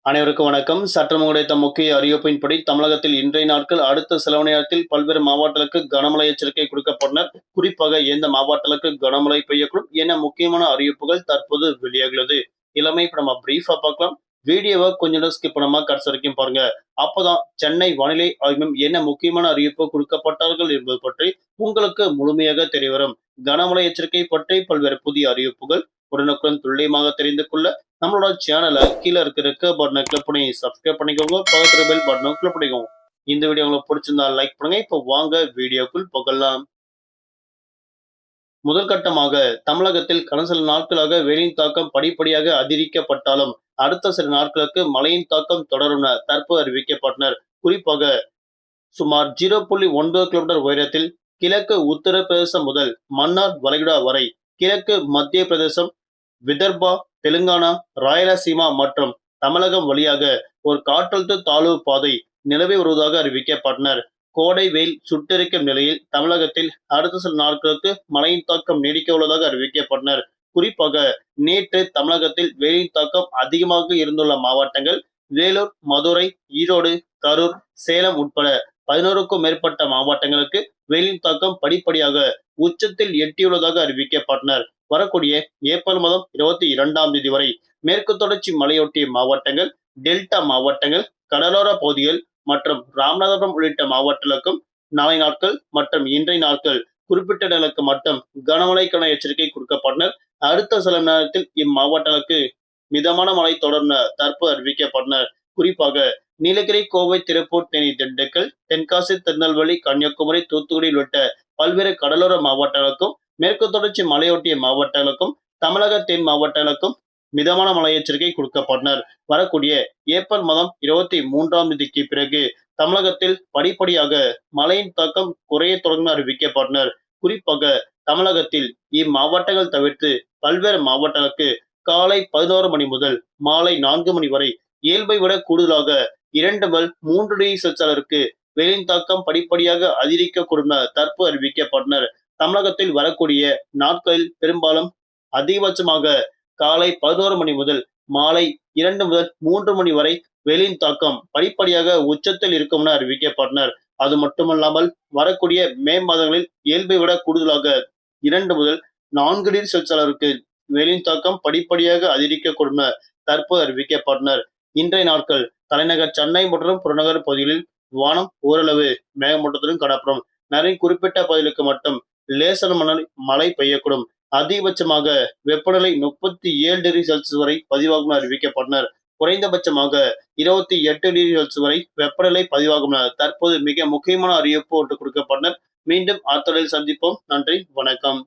அனைவருக்கும் வணக்கம். சற்றம் கிடைத்த முக்கிய அறிவிப்பின்படி தமிழகத்தில் இன்றைய நாட்கள் அடுத்த சில மணி நேரத்தில் பல்வேறு மாவட்டங்களுக்கு கனமழை எச்சரிக்கை கொடுக்கப்பட்டனர். குறிப்பாக எந்த மாவட்டங்களுக்கு கனமழை பெய்யக்கூடும் என முக்கியமான அறிவிப்புகள் தற்போது வெளியாகிறது. இளமை இப்ப நம்ம பிரீஃபா பார்க்கலாம். வீடியோவை கொஞ்சம் ஸ்கிப் பண்ணாம கடைசி வரைக்கும் பாருங்க. அப்பதான் சென்னை வானிலை ஆய்வு மையம் என்ன முக்கியமான அறிவிப்பு கொடுக்கப்பட்டார்கள் என்பது பற்றி உங்களுக்கு முழுமையாக தெரிய வரும். கனமழை எச்சரிக்கை பற்றி பல்வேறு புதிய அறிவிப்புகள் உடனுக்குடன் துல்லியமாக தெரிந்து கொள்ள நம்மளோட சேனலை கீழே இருக்க பட்டனை கிளிக் பண்ணி சப்ஸ்கிரைப் பண்ணிக்கோங்க. பக்கத்துல பெல் பட்டனும் கிளிக் பண்ணிக்கோங்க. இந்த வீடியோ உங்களுக்கு பிடிச்சிருந்தா லைக் பண்ணுங்க. இப்போ வாங்க வீடியோக்குள் போகலாம். முதல் கட்டமாக தமிழகத்தில் கடந்த சில நாட்களாக வெயிலின் தாக்கம் படிப்படியாக அதிகரிக்கப்பட்டாலும் அடுத்த சில நாட்களுக்கு மழையின் தாக்கம் தொடரும் என தற்போது அறிவிக்கப்பட்டனர். குறிப்பாக சுமார் 0.9 கிலோமீட்டர் உயரத்தில் கிழக்கு உத்தரப்பிரதேசம் முதல் மன்னார் வளைகுடா வரை, கிழக்கு மத்திய பிரதேசம், விதர்பா, தெலுங்கானா, ராயலசீமா மற்றும் தமிழகம் வழியாக ஒரு காற்றழுத்த தாழ்வு பாதை நிலவி வருவதாக அறிவிக்கப்பட்டனர். கோடை வெயில் சுட்டெரிக்கும் நிலையில் தமிழகத்தில் அடுத்த சில நாட்களுக்கு மழையின் தாக்கம் நீடிக்க உள்ளதாக அறிவிக்கப்பட்டனர். குறிப்பாக நேற்று தமிழகத்தில் வெயிலின் தாக்கம் அதிகமாக இருந்துள்ள மாவட்டங்கள் வேலூர், மதுரை, ஈரோடு, கரூர், சேலம் உட்பட 11க்கும் மேற்பட்ட மாவட்டங்களுக்கு வெயிலின் தாக்கம் படிப்படியாக உச்சத்தில் எட்டியுள்ளதாக அறிவிக்கப்பட்டனர். வரக்கூடிய ஏப்ரல் மாதம் 22ஆம் தேதி வரை மேற்கு தொடர்ச்சி மலையொட்டிய மாவட்டங்கள், டெல்டா மாவட்டங்கள், கடலோர பகுதிகள் மற்றும் ராமநாதபுரம் உள்ளிட்ட மாவட்டங்களுக்கும் நாளை நாட்கள் மற்றும் இன்றைய நாட்கள் குறிப்பிட்ட இடங்களுக்கு மட்டும் கனமழைக்கான எச்சரிக்கை கொடுக்கப்பட்டனர். அடுத்த சில நேரத்தில் இம்மாவட்டங்களுக்கு மிதமான மழை தொடரும் தற்போது அறிவிக்கப்பட்டனர். குறிப்பாக நீலகிரி, கோவை, திருப்பூர், தேனி, திண்டுக்கல், தென்காசி, திருநெல்வேலி, கன்னியாகுமரி, தூத்துக்குடி உள்ளிட்ட பல்வேறு கடலோர மாவட்டங்களுக்கும் மேற்கு தொடர்ச்சி மலையொட்டிய மாவட்டங்களுக்கும் தமிழக தென் மாவட்டங்களுக்கும் மிதமான மழை எச்சரிக்கை கொடுக்கப்பட்டனர். வரக்கூடிய ஏப்ரல் மாதம் 23ஆம் தேதிக்கு பிறகு தமிழகத்தில் படிப்படியாக மழையின் தாக்கம் குறைய தொடங்கும் அறிவிக்கப்பட்டனர். குறிப்பாக தமிழகத்தில் இம்மாவட்டங்கள் தவிர்த்து பல்வேறு மாவட்டங்களுக்கு காலை 11 மணி முதல் மாலை 4 மணி வரை இயல்பை விட கூடுதலாக 2 முதல் 3 டிகிரி செல்சியஸிற்கு வெயிலின் தாக்கம் படிப்படியாக அதிகரிக்கக்கூடும் என தற்போது அறிவிக்கப்பட்டனர். தமிழகத்தில் வரக்கூடிய நாட்களில் பெரும்பாலும் அதிகபட்சமாக காலை 11 மணி முதல் மாலை 2 முதல் 3 மணி வரை வெயிலின் தாக்கம் படிப்படியாக உச்சத்தில் இருக்கும் என அறிவிக்கப்பட்டனர். அது மட்டுமல்லாமல் வரக்கூடிய மே மாதங்களில் இயல்பை விட கூடுதலாக 2 முதல் 4 டிகிரி செல்சியஸிற்கு வெயிலின் தாக்கம் படிப்படியாக அதிகரிக்கக்கூடும் என தற்போது அறிவிக்கப்பட்டனர். இன்றைய நாட்கள் தலைநகர் சென்னை மற்றும் புறநகர் பகுதிகளில் வானம் ஓரளவு மேகமூட்டத்துடன் காணப்படும். நிறைய குறிப்பிட்ட பகுதிகளுக்கு மட்டும் லேசான மழை பெய்யக்கூடும். அதிகபட்சமாக வெப்பநிலை 37 டிகிரி செல்சியஸ் வரை பதிவாகும் என அறிவிக்கப்பட்டனர். குறைந்தபட்சமாக 28 டிகிரி செல்சியஸ் வரை வெப்பநிலை பதிவாகும் என தற்போது மிக முக்கியமான அறிவிப்பு ஒன்று கொடுக்கப்பட்டனர். மீண்டும் அடுத்த சந்திப்போம். நன்றி, வணக்கம்.